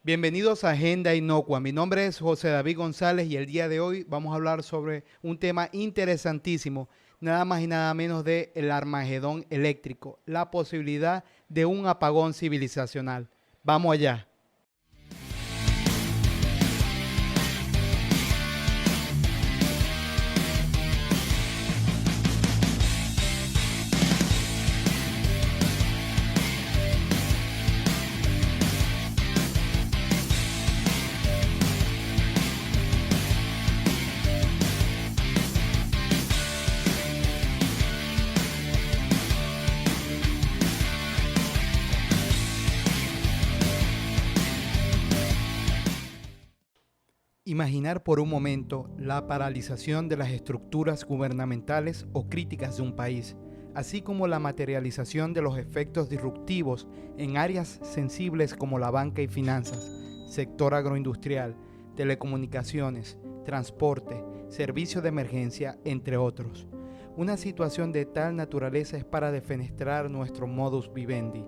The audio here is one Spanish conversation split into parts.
Bienvenidos a Agenda Inocua. Mi nombre es José David González y el día de hoy vamos a hablar sobre un tema interesantísimo, nada más y nada menos de el Armagedón eléctrico, la posibilidad de un apagón civilizacional. Vamos allá. Imaginar por un momento la paralización de las estructuras gubernamentales o críticas de un país, así como la materialización de los efectos disruptivos en áreas sensibles como la banca y finanzas, sector agroindustrial, telecomunicaciones, transporte, servicios de emergencia, entre otros. Una situación de tal naturaleza es para defenestrar nuestro modus vivendi.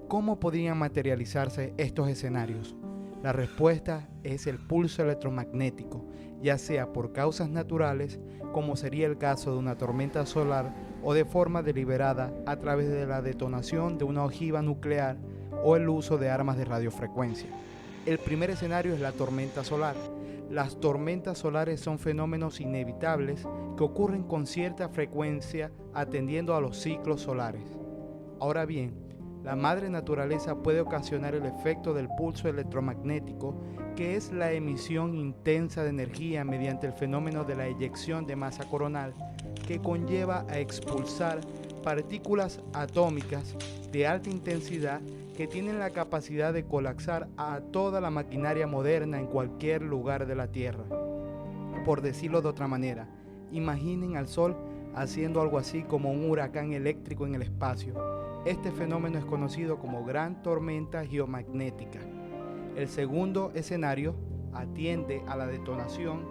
¿Cómo podrían materializarse estos escenarios? La respuesta es el pulso electromagnético, ya sea por causas naturales, como sería el caso de una tormenta solar, o de forma deliberada a través de la detonación de una ojiva nuclear o el uso de armas de radiofrecuencia. El primer escenario es la tormenta solar. Las tormentas solares son fenómenos inevitables que ocurren con cierta frecuencia atendiendo a los ciclos solares. Ahora bien, la madre naturaleza puede ocasionar el efecto del pulso electromagnético, que es la emisión intensa de energía mediante el fenómeno de la eyección de masa coronal, que conlleva a expulsar partículas atómicas de alta intensidad que tienen la capacidad de colapsar a toda la maquinaria moderna en cualquier lugar de la Tierra. Por decirlo de otra manera, imaginen al Sol haciendo algo así como un huracán eléctrico en el espacio. Este fenómeno es conocido como gran tormenta geomagnética. El segundo escenario atiende a la detonación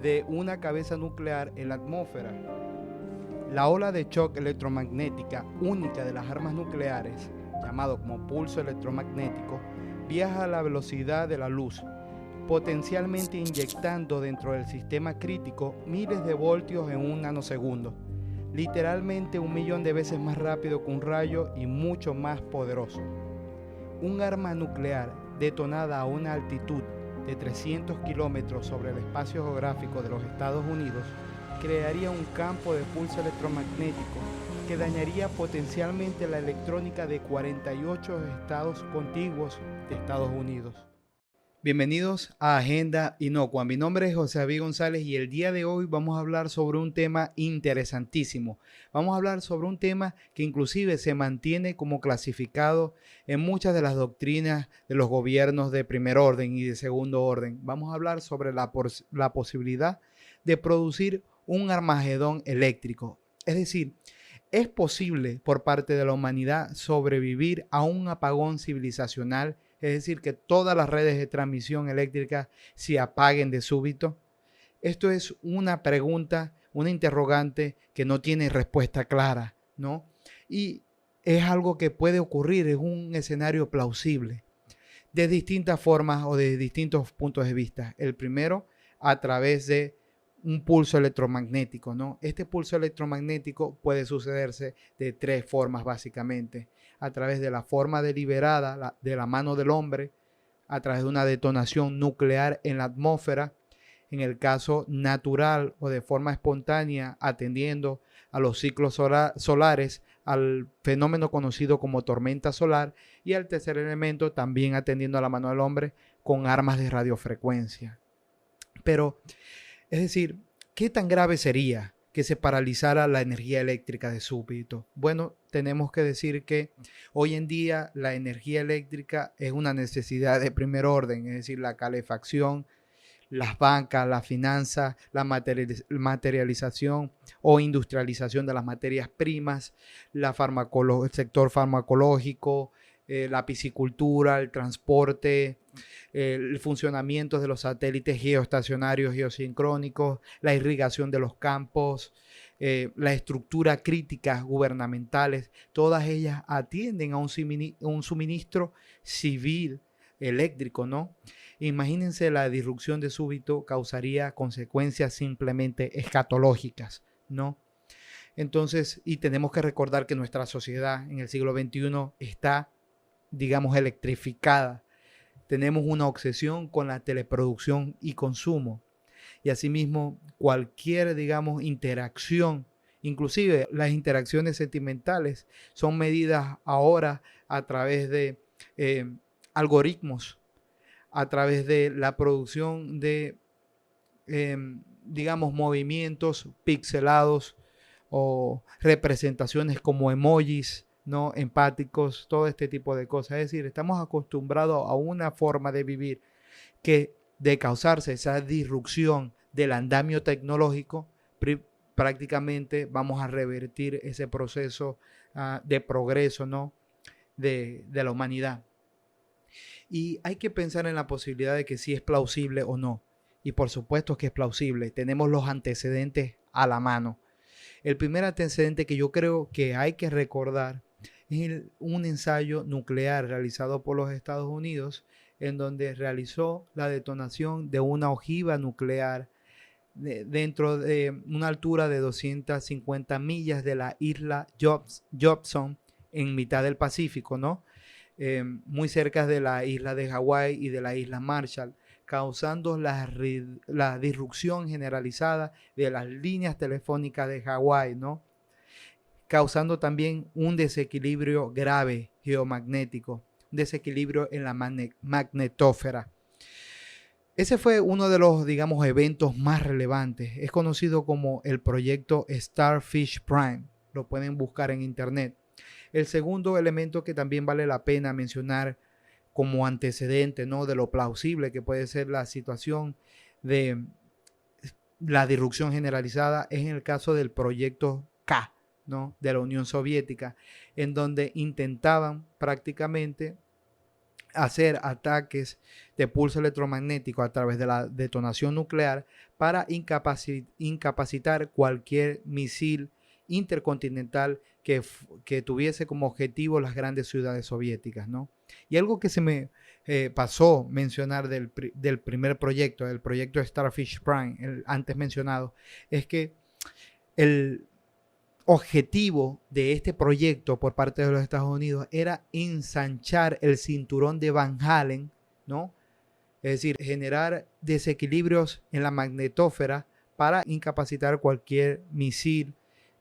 de una cabeza nuclear en la atmósfera. La ola de shock electromagnética única de las armas nucleares, llamado como pulso electromagnético, viaja a la velocidad de la luz, potencialmente inyectando dentro del sistema crítico miles de voltios en un nanosegundo. Literalmente 1.000.000 de veces más rápido que un rayo y mucho más poderoso. Un arma nuclear detonada a una altitud de 300 kilómetros sobre el espacio geográfico de los Estados Unidos crearía un campo de pulso electromagnético que dañaría potencialmente la electrónica de 48 estados contiguos de Estados Unidos. Bienvenidos a Agenda Inocua. Mi nombre es José David González y el día de hoy vamos a hablar sobre un tema interesantísimo. Vamos a hablar sobre un tema que inclusive se mantiene como clasificado en muchas de las doctrinas de los gobiernos de primer orden y de segundo orden. Vamos a hablar sobre la posibilidad de producir un Armagedón eléctrico. Es decir, ¿es posible por parte de la humanidad sobrevivir a un apagón civilizacional? Es decir, que todas las redes de transmisión eléctrica se apaguen de súbito. Esto es una pregunta, una interrogante que no tiene respuesta clara, ¿no? Y es algo que puede ocurrir, es un escenario plausible, de distintas formas o de distintos puntos de vista. El primero, a través de un pulso electromagnético, ¿no? Este pulso electromagnético puede sucederse de tres formas básicamente: a través de la forma deliberada de la mano del hombre, a través de una detonación nuclear en la atmósfera, en el caso natural o de forma espontánea, atendiendo a los ciclos solares, al fenómeno conocido como tormenta solar, y al tercer elemento también atendiendo a la mano del hombre con armas de radiofrecuencia. Pero, es decir, ¿qué tan grave sería que se paralizara la energía eléctrica de súbito? Bueno, tenemos que decir que hoy en día la energía eléctrica es una necesidad de primer orden, es decir, la calefacción, las bancas, la finanza, la materialización o industrialización de las materias primas, el sector farmacológico, la piscicultura, el transporte, el funcionamiento de los satélites geoestacionarios geosincrónicos, la irrigación de los campos, la estructura crítica gubernamentales, todas ellas atienden a un suministro civil eléctrico, ¿no? Imagínense, la disrupción de súbito causaría consecuencias simplemente escatológicas, ¿no? Entonces, y tenemos que recordar que nuestra sociedad en el siglo XXI está, digamos, electrificada. Tenemos una obsesión con la teleproducción y consumo. Y asimismo, cualquier, digamos, interacción, inclusive las interacciones sentimentales, son medidas ahora a través de algoritmos, a través de la producción de, digamos, movimientos pixelados o representaciones como emojis, ¿no? Empáticos, todo este tipo de cosas. Es decir, estamos acostumbrados a una forma de vivir que, de causarse esa disrupción del andamio tecnológico, prácticamente vamos a revertir ese proceso de progreso, ¿no? de la humanidad. Y hay que pensar en la posibilidad de que si es plausible o no. Y por supuesto que es plausible. Tenemos los antecedentes a la mano. El primer antecedente que yo creo que hay que recordar es un ensayo nuclear realizado por los Estados Unidos, en donde realizó la detonación de una ojiva nuclear dentro de una altura de 250 millas de la isla Jobson, en mitad del Pacífico, ¿no? Muy cerca de la isla de Hawái y de la isla Marshall, causando la disrupción generalizada de las líneas telefónicas de Hawái, ¿no? Causando también un desequilibrio grave geomagnético, un desequilibrio en la magnetósfera. Ese fue uno de los, digamos, eventos más relevantes. Es conocido como el proyecto Starfish Prime. Lo pueden buscar en internet. El segundo elemento que también vale la pena mencionar como antecedente, ¿no?, de lo plausible que puede ser la situación de la disrupción generalizada es en el caso del proyecto K, ¿no?, de la Unión Soviética, en donde intentaban prácticamente hacer ataques de pulso electromagnético a través de la detonación nuclear para incapacitar cualquier misil intercontinental que tuviese como objetivo las grandes ciudades soviéticas, ¿no? Y algo que se me pasó mencionar del primer proyecto, del proyecto Starfish Prime, el antes mencionado, es que el objetivo de este proyecto por parte de los Estados Unidos era ensanchar el cinturón de Van Allen, ¿no? Es decir, generar desequilibrios en la magnetósfera para incapacitar cualquier misil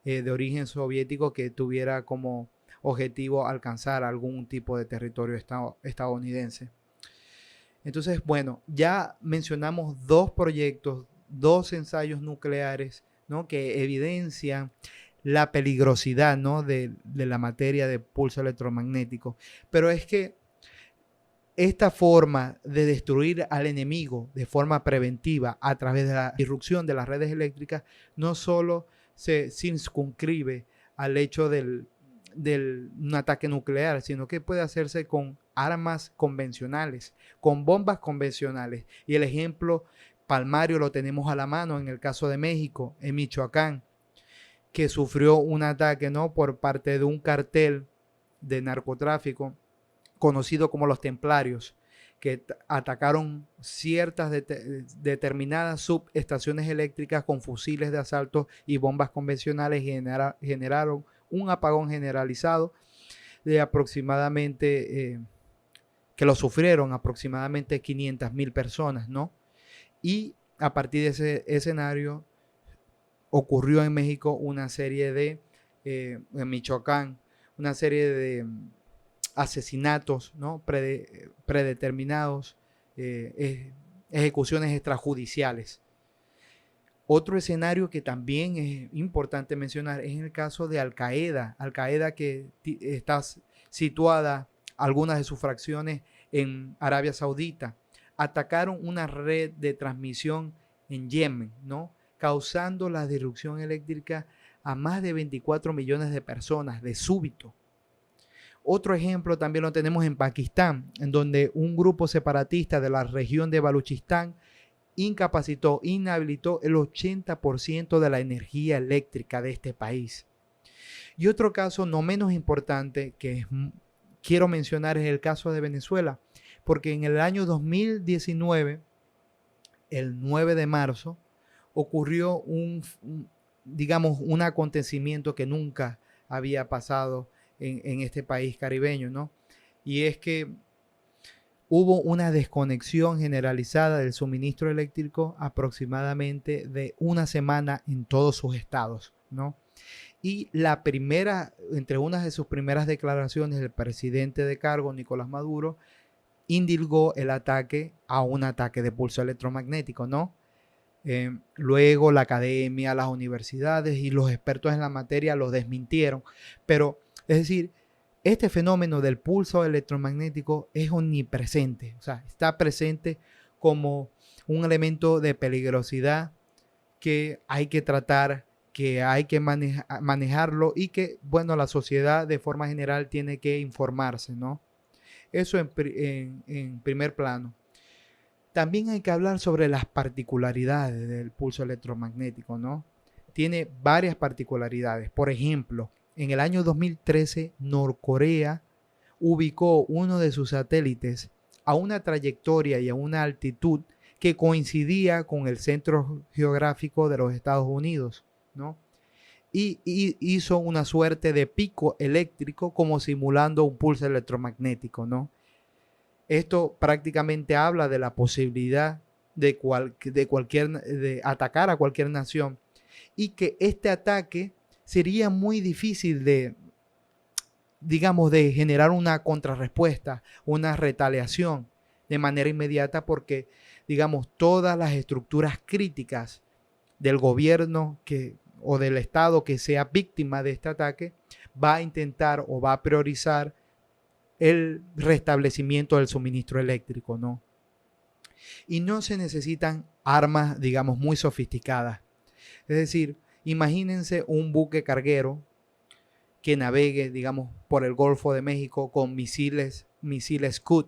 de origen soviético que tuviera como objetivo alcanzar algún tipo de territorio estadounidense. Entonces, bueno, ya mencionamos dos proyectos, dos ensayos nucleares, ¿no?, que evidencian la peligrosidad, ¿no?, de la materia de pulso electromagnético. Pero es que esta forma de destruir al enemigo de forma preventiva a través de la disrupción de las redes eléctricas no solo se circunscribe al hecho de un ataque nuclear, sino que puede hacerse con armas convencionales, con bombas convencionales. Y el ejemplo palmario lo tenemos a la mano en el caso de México, en Michoacán, que sufrió un ataque, ¿no?, por parte de un cartel de narcotráfico conocido como los Templarios, que atacaron ciertas determinadas subestaciones eléctricas con fusiles de asalto y bombas convencionales y generaron un apagón generalizado de aproximadamente, que lo sufrieron aproximadamente 500,000 personas, ¿no? Y a partir de ese escenario ocurrió en México una serie de, en Michoacán, una serie de asesinatos, ¿no?, predeterminados, ejecuciones extrajudiciales. Otro escenario que también es importante mencionar es en el caso de Al-Qaeda. Al-Qaeda, que está situada, algunas de sus fracciones, en Arabia Saudita, atacaron una red de transmisión en Yemen, ¿no?, causando la disrupción eléctrica a más de 24 millones de personas de súbito. Otro ejemplo también lo tenemos en Pakistán, en donde un grupo separatista de la región de Baluchistán inhabilitó el 80% de la energía eléctrica de este país. Y otro caso no menos importante que quiero mencionar es el caso de Venezuela. porque en el año 2019, el 9 de marzo, ocurrió digamos, un acontecimiento que nunca había pasado en este país caribeño, ¿no? Y es que hubo una desconexión generalizada del suministro eléctrico aproximadamente de una semana en todos sus estados, ¿no? Y entre una de sus primeras declaraciones, el presidente de cargo, Nicolás Maduro, indicó el ataque a un ataque de pulso electromagnético, ¿no? Luego la academia, las universidades y los expertos en la materia lo desmintieron, pero es decir, este fenómeno del pulso electromagnético es omnipresente, o sea, está presente como un elemento de peligrosidad que hay que tratar, que hay que manejarlo y que, bueno, la sociedad de forma general tiene que informarse, ¿no? Eso en primer plano. También hay que hablar sobre las particularidades del pulso electromagnético, ¿no? Tiene varias particularidades. Por ejemplo, en el año 2013, Norcorea ubicó uno de sus satélites a una trayectoria y a una altitud que coincidía con el centro geográfico de los Estados Unidos, ¿no? Y hizo una suerte de pico eléctrico como simulando un pulso electromagnético, ¿no? Esto prácticamente habla de la posibilidad de atacar a cualquier nación y que este ataque sería muy difícil digamos, de generar una contrarrespuesta, una retaliación de manera inmediata porque, digamos, todas las estructuras críticas del gobierno o del Estado que sea víctima de este ataque va a intentar o va a priorizar el restablecimiento del suministro eléctrico, ¿no? Y no se necesitan armas, digamos, muy sofisticadas. Es decir, imagínense un buque carguero que navegue, digamos, por el Golfo de México con misiles Scud,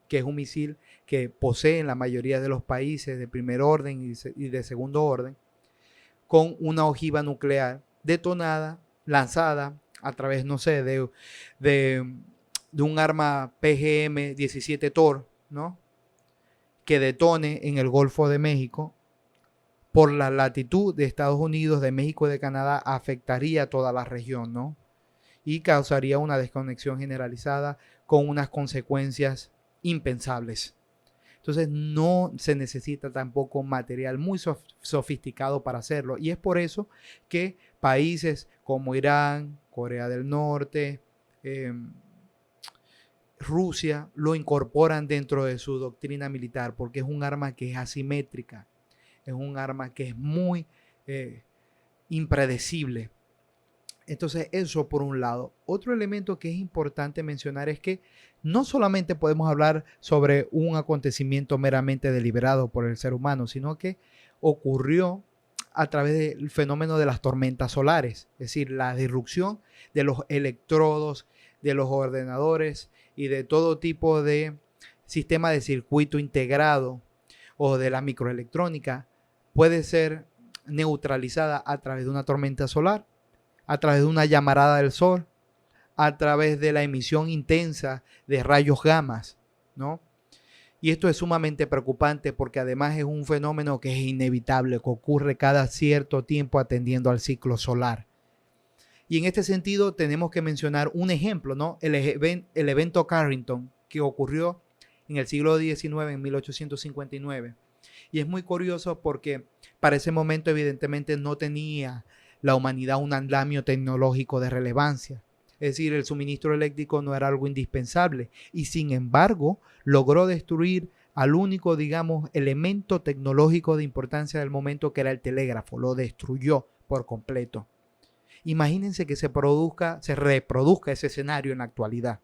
que es un misil que poseen la mayoría de los países de primer orden y de segundo orden, con una ojiva nuclear detonada, lanzada a través, no sé, de un arma PGM-17 Thor, ¿no? Que detone en el Golfo de México. Por la latitud de Estados Unidos, de México y de Canadá, afectaría a toda la región, ¿no? Y causaría una desconexión generalizada con unas consecuencias impensables. Entonces no se necesita tampoco material muy sofisticado para hacerlo. Y es por eso que países como Irán, Corea del Norte, Rusia lo incorporan dentro de su doctrina militar porque es un arma que es asimétrica, es un arma que es muy impredecible. Entonces eso por un lado. Otro elemento que es importante mencionar es que no solamente podemos hablar sobre un acontecimiento meramente deliberado por el ser humano, sino que ocurrió a través del fenómeno de las tormentas solares, es decir, la disrupción de los electrodos, de los ordenadores y de todo tipo de sistema de circuito integrado o de la microelectrónica puede ser neutralizada a través de una tormenta solar, a través de una llamarada del sol, a través de la emisión intensa de rayos gamas, ¿no? Y esto es sumamente preocupante porque además es un fenómeno que es inevitable, que ocurre cada cierto tiempo atendiendo al ciclo solar. Y en este sentido tenemos que mencionar un ejemplo, ¿no? El evento Carrington, que ocurrió en el siglo XIX, en 1859. Y es muy curioso porque para ese momento evidentemente no tenía la humanidad un andamio tecnológico de relevancia. Es decir, el suministro eléctrico no era algo indispensable y sin embargo logró destruir al único, digamos, elemento tecnológico de importancia del momento, que era el telégrafo. Lo destruyó por completo. Imagínense que se reproduzca ese escenario en la actualidad.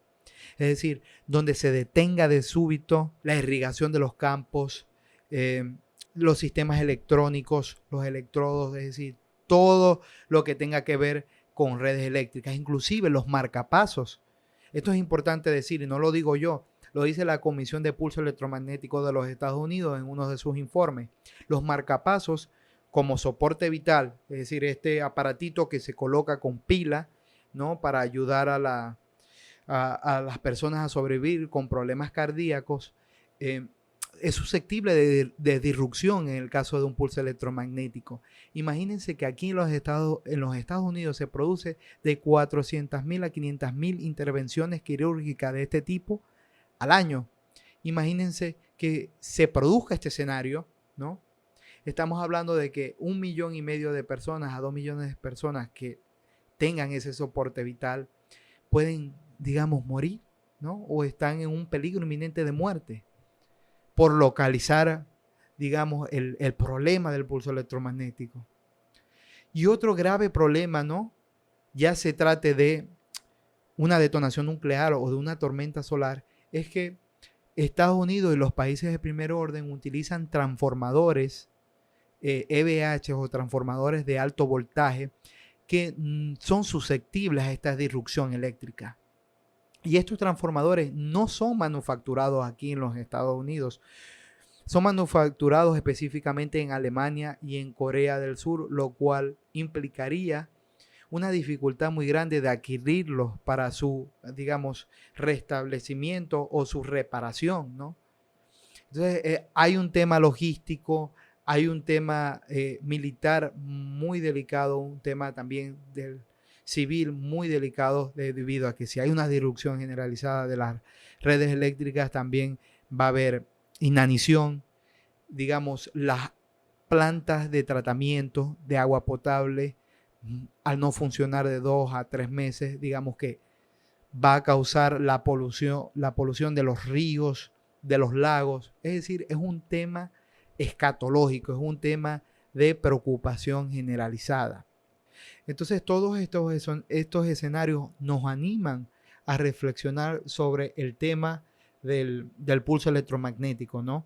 Es decir, donde se detenga de súbito la irrigación de los campos, los sistemas electrónicos, los electrodos, es decir, todo lo que tenga que ver con redes eléctricas, inclusive los marcapasos. Esto es importante decir y no lo digo yo, lo dice la Comisión de Pulso Electromagnético de los Estados Unidos en uno de sus informes. Los marcapasos como soporte vital, es decir, este aparatito que se coloca con pila, ¿no? Para ayudar a las personas a sobrevivir con problemas cardíacos, es susceptible de disrupción en el caso de un pulso electromagnético. Imagínense que aquí en los Estados Unidos se produce de 400.000 a 500.000 intervenciones quirúrgicas de este tipo al año. Imagínense que se produzca este escenario, ¿no? Estamos hablando de que 1,5 millones de personas a 2 millones de personas que tengan ese soporte vital pueden, digamos, morir, ¿no? O están en un peligro inminente de muerte por localizar, digamos, el problema del pulso electromagnético. Y otro grave problema, ¿no? Ya se trate de una detonación nuclear o de una tormenta solar, es que Estados Unidos y los países de primer orden utilizan transformadores EVH o transformadores de alto voltaje que son susceptibles a esta disrupción eléctrica. Y estos transformadores no son manufacturados aquí en los Estados Unidos. Son manufacturados específicamente en Alemania y en Corea del Sur, lo cual implicaría una dificultad muy grande de adquirirlos para su, digamos, restablecimiento o su reparación, ¿no? Entonces, hay un tema logístico, hay un tema militar muy delicado, un tema también del civil muy delicado debido a que si hay una disrupción generalizada de las redes eléctricas, también va a haber inanición, digamos, las plantas de tratamiento de agua potable al no funcionar de 2 a 3 meses, digamos que va a causar la polución de los ríos, de los lagos. Es decir, es un tema escatológico, es un tema de preocupación generalizada. Entonces, todos estos escenarios nos animan a reflexionar sobre el tema del pulso electromagnético, ¿no?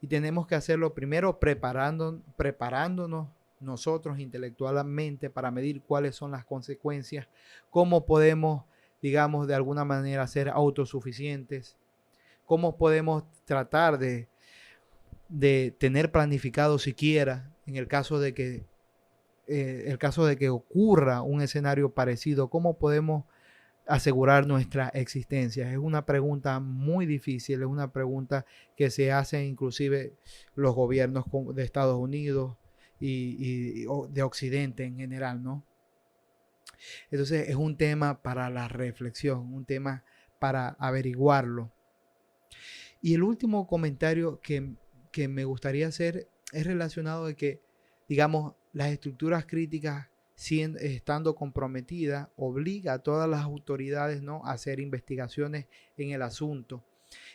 Y tenemos que hacerlo primero preparándonos nosotros intelectualmente para medir cuáles son las consecuencias, cómo podemos, digamos, de alguna manera ser autosuficientes, cómo podemos tratar de tener planificado siquiera en el caso de que ocurra un escenario parecido, cómo podemos asegurar nuestra existencia. Es una pregunta muy difícil, es una pregunta que se hace inclusive los gobiernos de Estados Unidos y de Occidente en general, ¿no? Entonces es un tema para la reflexión, un tema para averiguarlo. Y el último comentario que me gustaría hacer es relacionado de que, digamos, las estructuras críticas estando comprometidas, obliga a todas las autoridades, ¿no?, a hacer investigaciones en el asunto.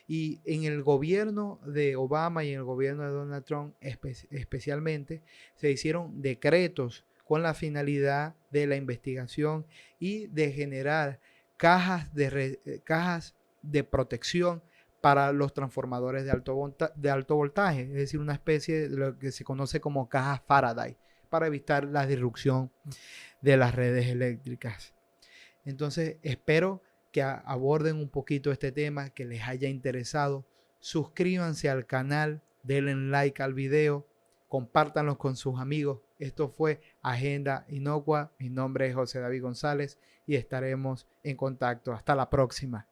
Y en el gobierno de Obama y en el gobierno de Donald Trump especialmente, se hicieron decretos con la finalidad de la investigación y de generar cajas de protección para los transformadores de alto voltaje, es decir, una especie de lo que se conoce como cajas Faraday, para evitar la disrupción de las redes eléctricas. Entonces, espero que aborden un poquito este tema, que les haya interesado. Suscríbanse al canal, denle like al video, compártanlo con sus amigos. Esto fue Agenda Inocua. Mi nombre es José David González y estaremos en contacto. Hasta la próxima.